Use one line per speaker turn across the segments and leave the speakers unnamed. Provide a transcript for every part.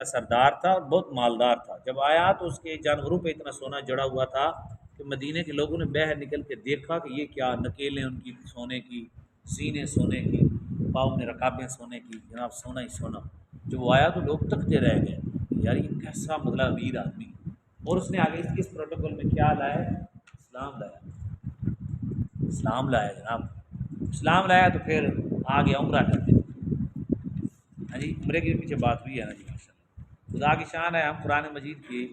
سردار تھا اور بہت مالدار تھا. جب آیا تو اس کے جانوروں پہ اتنا سونا جڑا ہوا تھا کہ مدینے کے لوگوں نے باہر نکل کے دیکھا کہ یہ کیا نکیلیں ان کی سونے کی، سینے سونے کی، پاؤں میں رکابیں سونے کی، جناب سونا ہی سونا. جب وہ آیا تو لوگ تکتے رہ گئے یار یہ کیسا مطلب امیر آدمی. اور اس نے آگے اس پروٹوکول میں کیا لایا؟ اسلام لایا. اسلام لایا جناب. اسلام لایا تو پھر آگے عمرہ کرتے. ہاں جی، عمرے کے پیچھے بات ہوئی ہے نا جی. ماشاء اللہ خدا کی شان ہے. ہم قرآن مجید کی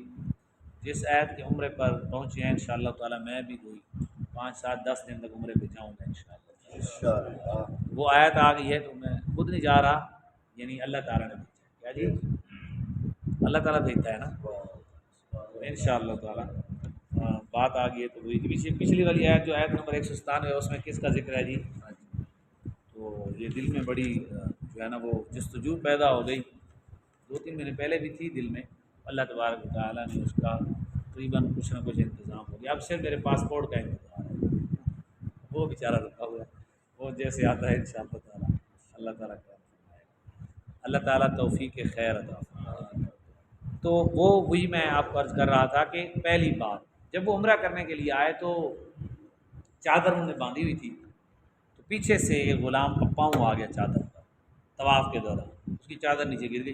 جس آیت کے عمرے پر پہنچے ہیں انشاءاللہ تعالی میں بھی کوئی 5 7 10 دن تک عمرے پہ جاؤں گا انشاءاللہ. وہ آیت آ گئی ہے تو میں خود نہیں جا رہا، یعنی اللہ تعالیٰ نے بھیجا. کیا جی؟ اللہ تعالیٰ بھیجتا ہے نا انشاءاللہ تعالیٰ. بات آ گئی ہے تو وہی پچھلی والی آیت جو آیت نمبر 197 ہے اس میں کس کا ذکر ہے جی؟ تو یہ دل میں بڑی جو ہے نا وہ جستجو پیدا ہو گئی. 2 3 مہینے پہلے بھی تھی دل میں. اللہ تبارک و تعالیٰ نے اس کا تقریباً کچھ نہ کچھ انتظام ہو گیا. اب صرف میرے پاسپورٹ کا انتظار ہے، وہ بیچارہ رکھا ہوا ہے. وہ جیسے آتا ہے انشاءاللہ تعالیٰ اللہ تعالیٰ کا اللہ تعالیٰ توفیق خیر عطا فرمائے. تو وہ وہی میں آپ کو عرض کر رہا تھا کہ پہلی بات جب وہ عمرہ کرنے کے لیے آئے تو چادر انہوں نے باندھی ہوئی تھی، تو پیچھے سے ایک غلام کا پاؤں آ گیا چادر پر طواف کے دوران. اس کی چادر نیچے گر گئی.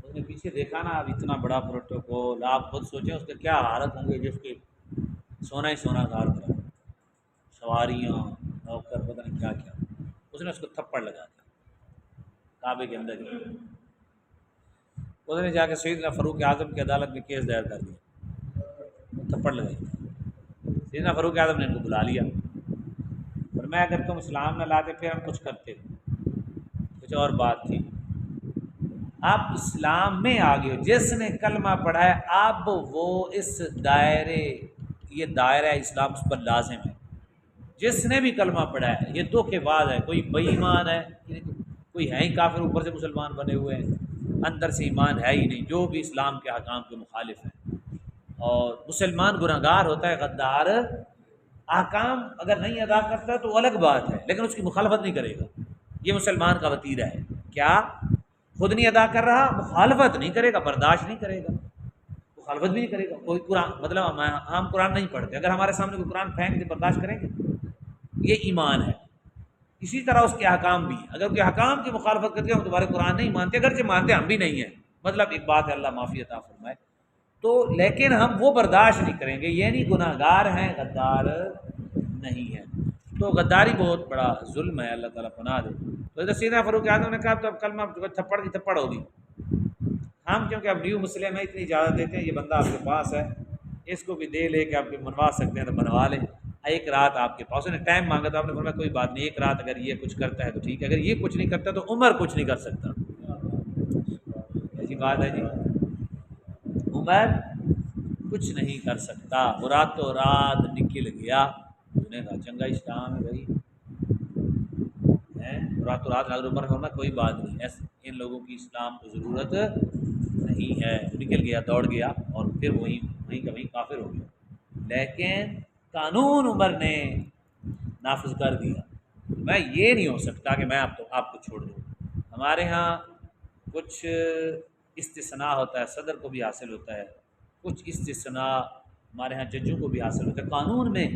اس نے پیچھے دیکھا نا. اب اتنا بڑا پروٹوکول آپ خود سوچیں اس کے کیا حالت ہوں گے جس کے سونا ہی سونا گھر پر سواریاں نوکر پتہ نہیں کیا کیا. اس نے اس کو تھپڑ لگا دیا کعبے کے اندر ہی. اس نے جا کے سیدنا فاروق اعظم کی عدالت میں کیس دائر کر دیا، تھپڑ لگائی. سیدنا فاروق اعظم نے ان کو بلا لیا اور میں اگر تم اسلام نہ لاتے پھر ہم کچھ کرتے. کچھ اور بات تھی. آپ اسلام میں آ گئے ہو، جس نے کلمہ پڑھا ہے اب وہ اس دائرے یہ دائرہ اسلام اس پر لازم ہے. جس نے بھی کلمہ پڑھا ہے یہ دو کے بعد ہے. کوئی بے ایمان ہے، کوئی ہے ہی کافر اوپر سے مسلمان بنے ہوئے ہیں، اندر سے ایمان ہے ہی نہیں، جو بھی اسلام کے احکام کے مخالف ہیں. اور مسلمان گناہگار ہوتا ہے، غدار احکام اگر نہیں ادا کرتا تو الگ بات ہے، لیکن اس کی مخالفت نہیں کرے گا. یہ مسلمان کا وتیرہ ہے. کیا خود نہیں ادا کر رہا، مخالفت نہیں کرے گا، برداشت نہیں کرے گا، مخالفت بھی نہیں کرے گا. کوئی قرآن مطلب ہم قرآن نہیں پڑھتے، اگر ہمارے سامنے کوئی قرآن پھینک دے برداشت کریں گے؟ یہ ایمان ہے. اسی طرح اس کے احکام بھی، اگر کوئی احکام کی مخالفت کرتے ہم تمہارے قرآن نہیں مانتے، اگرچہ مانتے ہم بھی نہیں ہیں. مطلب ایک بات ہے، اللہ معافی عطا فرمائے. تو لیکن ہم وہ برداشت نہیں کریں گے. یہ نہیں گناہ گار ہیں، غدار نہیں ہیں. تو غداری بہت بڑا ظلم ہے، اللہ تعالیٰ پناہ دے. تو سیدنا فاروق اعظم نے کہا تو اب کلمہ تھپڑ کی تھپڑ ہوگی. ہم کیونکہ اب نیو مسلم ہے اتنی اجازت دیتے ہیں، یہ بندہ آپ کے پاس ہے، اس کو بھی دے لے کے آپ کے منوا سکتے ہیں تو منوا لیں. ایک رات آپ کے پاس نے ٹائم مانگا تو آپ نے فرمایا کوئی بات نہیں، ایک رات اگر یہ کچھ کرتا ہے تو ٹھیک ہے، اگر یہ کچھ نہیں کرتا تو عمر کچھ نہیں کر سکتا. ایسی بات ہے جی، عمر کچھ نہیں کر سکتا. وہ راتوں رات نکل گیا. انہوں نے کہا چنگا اسلام ہے بھائی، راتوں رات اگر عمر ہونا کوئی بات نہیں، ایسے ان لوگوں کی اسلام کو ضرورت نہیں ہے. نکل گیا، دوڑ گیا اور پھر وہیں کا وہیں کافر ہو گیا. لیکن قانون عمر نے نافذ کر دیا. میں یہ نہیں ہو سکتا کہ میں آپ کو چھوڑ دوں. ہمارے ہاں کچھ استثناء ہوتا ہے، صدر کو بھی حاصل ہوتا ہے. کچھ استثناء ہمارے ہاں ججوں کو بھی حاصل ہوتا ہے قانون میں،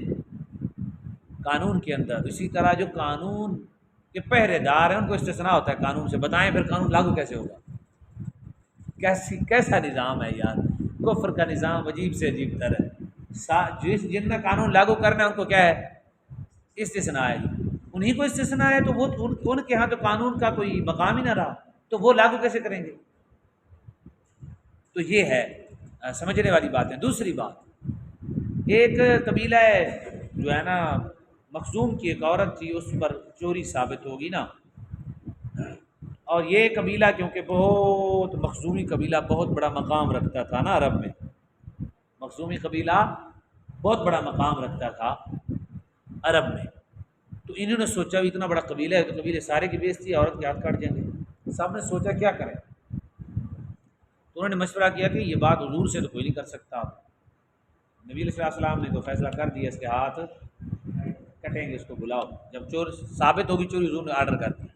قانون کے اندر. اسی طرح جو قانون کے پہرے دار ہیں ان کو استثناء ہوتا ہے قانون سے. بتائیں پھر قانون لاگو کیسے ہوگا؟ کیسا نظام ہے یار. کفر کا نظام عجیب سے عجیب تر ہے. جن میں قانون لاگو کرنا ہے ان کو کیا ہے؟ استثناء ہے. انہیں کو استثناء ہے تو وہ ان کے ہاں تو قانون کا کوئی مقام ہی نہ رہا، تو وہ لاگو کیسے کریں گے؟ تو یہ ہے سمجھنے والی بات ہے. دوسری بات، ایک قبیلہ جو ہے نا مخزوم کی ایک عورت تھی، اس پر چوری ثابت ہوگی نا. اور یہ قبیلہ کیونکہ بہت مخزومی قبیلہ بہت بڑا مقام رکھتا تھا نا عرب میں. مخزومی قبیلہ بہت بڑا مقام رکھتا تھا عرب میں. تو انہوں نے سوچا اتنا بڑا قبیلہ ہے تو قبیلے سارے کی بےزتی، عورت کے ہاتھ کاٹ جائیں گے. صاحب نے سوچا کیا کریں، تو انہوں نے مشورہ کیا کہ یہ بات حضور سے تو کوئی نہیں کر سکتا. نبی علیہ السلام نے تو فیصلہ کر دیا اس کے ہاتھ کٹیں گے، اس کو بلاؤ. جب چور ثابت ہوگی چوری، حضور نے آرڈر کر دیا.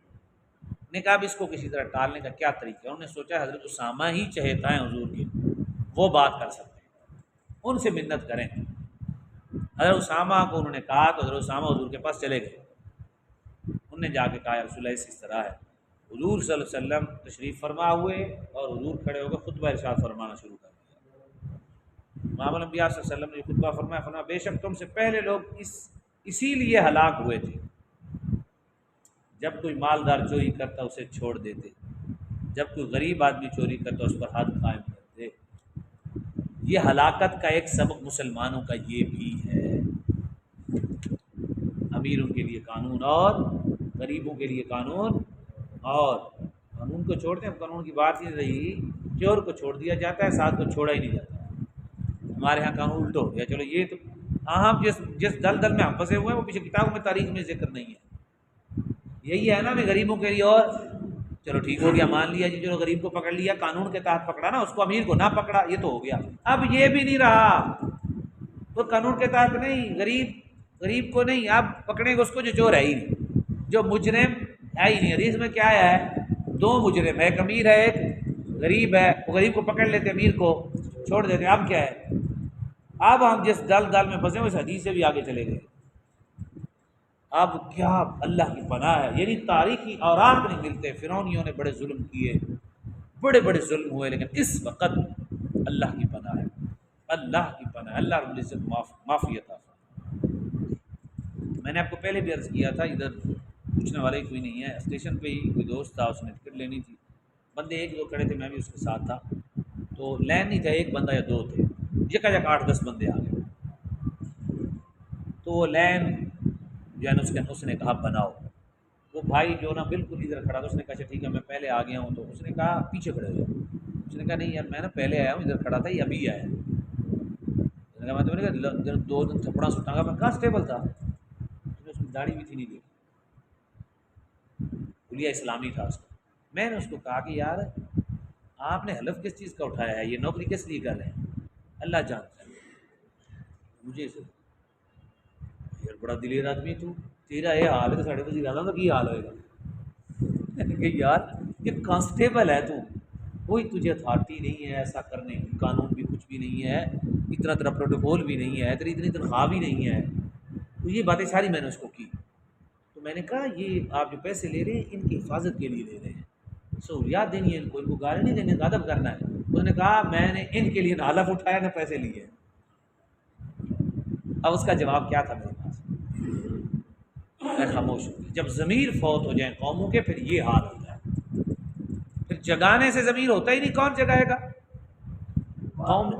نے کہا اب اس کو کسی طرح ٹالنے کا کیا طریقہ ہے؟ انہوں نے سوچا حضرت اسامہ ہی چہیتا ہیں حضور کے، وہ بات کر سکتے ہیں، ان سے منت کریں۔ حضرت اسامہ کو انہوں نے کہا تو حضرت اسامہ حضور کے پاس چلے گئے، انہوں نے جا کے کہا یا رسول اللہ اس طرح ہے۔ حضور صلی اللہ علیہ وسلم تشریف فرما ہوئے اور حضور کھڑے ہو کر خطبہ ارشاد فرمانا شروع کر دیا۔ امام الانبیاء صلی اللہ علیہ وسلم نے خطبہ فرمایا بے شک تم سے پہلے لوگ اسی لیے ہلاک ہوئے تھے، جب کوئی مالدار چوری کرتا اسے چھوڑ دیتے، جب کوئی غریب آدمی چوری کرتا اس پر حد قائم کرتے۔ یہ ہلاکت کا ایک سبب مسلمانوں کا یہ بھی ہے، امیروں کے لیے قانون اور غریبوں کے لیے قانون، اور قانون کو چھوڑتے ہیں، قانون کی بات ہی رہی، چور کو چھوڑ دیا جاتا ہے، ساتھ کو چھوڑا ہی نہیں جاتا۔ ہمارے ہاں قانون الٹا ہو گیا، چلو یہ تو ہم جس دل میں ہم پھنسے ہوئے ہیں وہ پیچھے کتابوں میں تاریخ میں ذکر نہیں ہے۔ یہی ہے نا، میں غریبوں کے لیے، اور چلو ٹھیک ہو گیا، مان لیا جی، چلو غریب کو پکڑ لیا، قانون کے تحت پکڑا نا، اس کو امیر کو نہ پکڑا، یہ تو ہو گیا۔ اب یہ بھی نہیں رہا، تو قانون کے تحت نہیں، غریب کو نہیں، اب پکڑیں گے اس کو جو چور ہے ہی نہیں، جو مجرم ہے ہی نہیں۔ حدیث میں کیا ہے؟ دو مجرم ہے، ایک امیر ہے ایک غریب ہے، وہ غریب کو پکڑ لیتے، امیر کو چھوڑ دیتے۔ اب کیا ہے؟ اب ہم جس دل میں پھنسے اس حدیث سے بھی آگے چلے گئے۔ اب کیا اللہ کی پناہ ہے، یعنی تاریخی اوراق نہیں ملتے، فرعونیوں نے بڑے ظلم کیے، بڑے بڑے ظلم ہوئے، لیکن اس وقت اللہ کی پناہ ہے، اللہ کی پناہ ہے، اللہ رب العزت معافی عطا فرمائے۔ میں نے آپ کو پہلے بھی عرض کیا تھا، ادھر پوچھنے والے کوئی نہیں ہے، اسٹیشن پہ ہی کوئی دوست تھا، اس نے ٹکٹ لینی تھی، بندے ایک دو کھڑے تھے، میں بھی اس کے ساتھ تھا، تو لین نہیں تھا، ایک بندہ یا دو تھے، یکا 8-10 بندے آ گئے، تو وہ لین جو ہے نا اس نے کہا بناؤ۔ وہ بھائی جو نا بالکل ادھر کھڑا تھا، اس نے کہا اچھا ٹھیک ہے میں پہلے آ گیا ہوں، تو اس نے کہا پیچھے کھڑے ہوئے، اس نے کہا نہیں یار میں نا پہلے آیا ہوں، ادھر کھڑا تھا، یہ ابھی آیا۔ اس نے کہا میں تو نے کہا 2 دن تھپڑا سٹاں گا، میں کانسٹیبل تھا، اس کی داڑھی بھی تھی نہیں دیکھی، کلیہ اسلامی تھا اس کا۔ میں نے اس کو کہا کہ یار آپ نے حلف کس چیز کا اٹھایا ہے، یہ نوکری کس لیے کر رہے ہیں؟ اللہ جانتا ہے مجھے سے یار بڑا دلیر آدمی تو، تیرا یہ حال ہے تو ساڑھے وزیر اعظم کا کی حال ہوئے گا کہ یار یہ کانسٹیبل ہے تو، کوئی تجھے اتھارٹی نہیں ہے ایسا کرنے کی، قانون بھی کچھ بھی نہیں ہے، اتنا تیرا پروٹوکول بھی نہیں ہے، تیری اتنی تنخواہ بھی نہیں ہے، تو یہ باتیں ساری میں نے اس کو کی۔ تو میں نے کہا یہ آپ جو پیسے لے رہے ہیں ان کی حفاظت کے لیے لے رہے ہیں، سہولیات دینی ہے ان کو گالی نہیں دینے کا، ادب کرنا ہے۔ اس نے کہا میں نے ان کے لیے نہ حلف اٹھایا نہ پیسے لیے۔ اب اس کا جواب کیا تھا میرے پاس؟ میں خاموش ہوں۔ جب ضمیر فوت ہو جائیں قوموں کے پھر یہ حال ہوتا ہے، پھر جگانے سے ضمیر ہوتا ہی نہیں، کون جگائے گا؟ قوم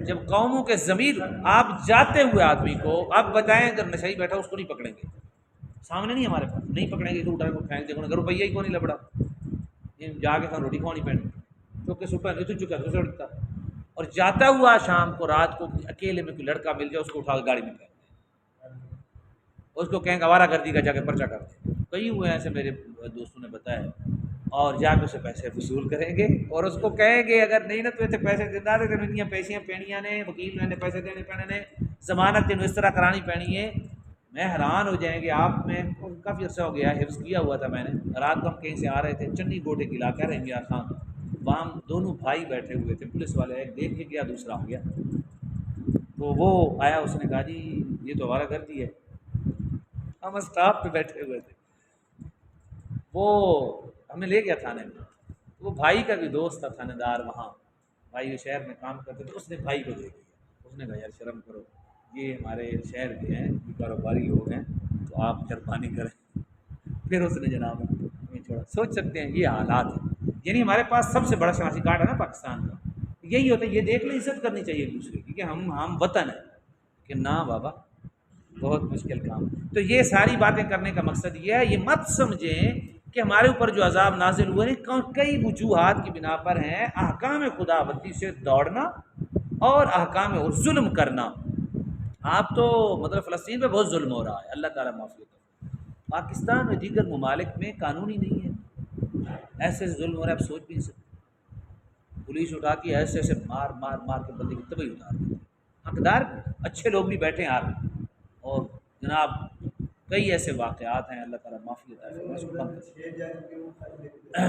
جب قوموں کے ضمیر، آپ جاتے ہوئے آدمی کو آپ بتائیں اگر نشئی بیٹھا اس کو نہیں پکڑیں گے، سامنے نہیں ہمارے پاس نہیں پکڑیں گے، تو اٹھا کے پھینک دیں گے، روپیہ ہی کو نہیں لبڑا، جا کے روٹی کھوانی پڑنی، چوکے سٹا نہیں تو چکا تو سڑتا، اور جاتا ہوا شام کو رات کو اکیلے میں کوئی لڑکا مل جائے اس کو اٹھا کے گاڑی میں پھینک دیں، اس کو کہیں گے آوارہ گردی کا جا کے پرچہ کر دیں۔ کئی ہوئے ایسے میرے دوستوں نے بتایا، اور جا کے اسے پیسے وصول کریں گے اور اس کو کہیں گے اگر نہیں نا تو اتنے پیسے دینا دے تین پیسیاں پینیاں نے، وکیل نے پیسے دینے پینے نے، ضمانت تین اس طرح کرانی پینی ہے۔ میں حیران ہو جائیں گے آپ، میں کافی عرصہ ہو گیا حفظ کیا ہوا تھا میں نے، رات کو ہم کہیں سے آ رہے تھے، چنی گوٹے کے علاقہ رحمیا خان، وہاں دونوں بھائی بیٹھے ہوئے تھے، پولیس والے، ایک دیکھ کے گیا دوسرا ہو گیا، تو وہ آیا اس نے کہا جی یہ تو ہمارا گھر دی ہے، ہم اسٹاف پہ بیٹھے ہوئے تھے، وہ ہمیں لے گیا تھانے میں، وہ بھائی کا بھی دوست تھا تھانے دار وہاں، بھائی شہر میں کام کرتے تھے، اس نے بھائی کو دے دیا، اس نے کہا یار شرم کرو، یہ ہمارے شہر کے ہیں، یہ کاروباری لوگ ہیں، تو آپ مہربانی کریں۔ پھر اس نے جناب ہمیں چھوڑا۔ سوچ سکتے ہیں یہ حالات ہیں، یعنی ہمارے پاس سب سے بڑا شناختی کارڈ ہے نا پاکستان کا، یہی ہوتا ہے، یہ دیکھ لیں عزت کرنی چاہیے ایک دوسرے کی کہ ہم وطن ہیں، کہ نہ بابا بہت مشکل کام۔ تو یہ ساری باتیں کرنے کا مقصد یہ ہے، یہ مت سمجھیں کہ ہمارے اوپر جو عذاب نازل ہوئے ہیں کئی وجوہات کی بنا پر ہیں، احکام خداوندی سے دوڑنا اور احکام اور ظلم کرنا۔ آپ تو مطلب فلسطین پہ بہت ظلم ہو رہا ہے، اللہ تعالیٰ معافی کرے، پاکستان اور دیگر ممالک میں قانون ہی نہیں ہے، ایسے ظلم ہو رہا ہے آپ سوچ بھی نہیں سکتے، پولیس اٹھاتی ہے ایسے ایسے مار مار مار کے بندے کی تباہی اتار دیتے ہیں، حقدار اچھے لوگ بھی بیٹھے ہیں یار، اور جناب کئی ایسے واقعات ہیں، اللہ تعالیٰ معافی عطا فرمائے، اس کو کم کرے۔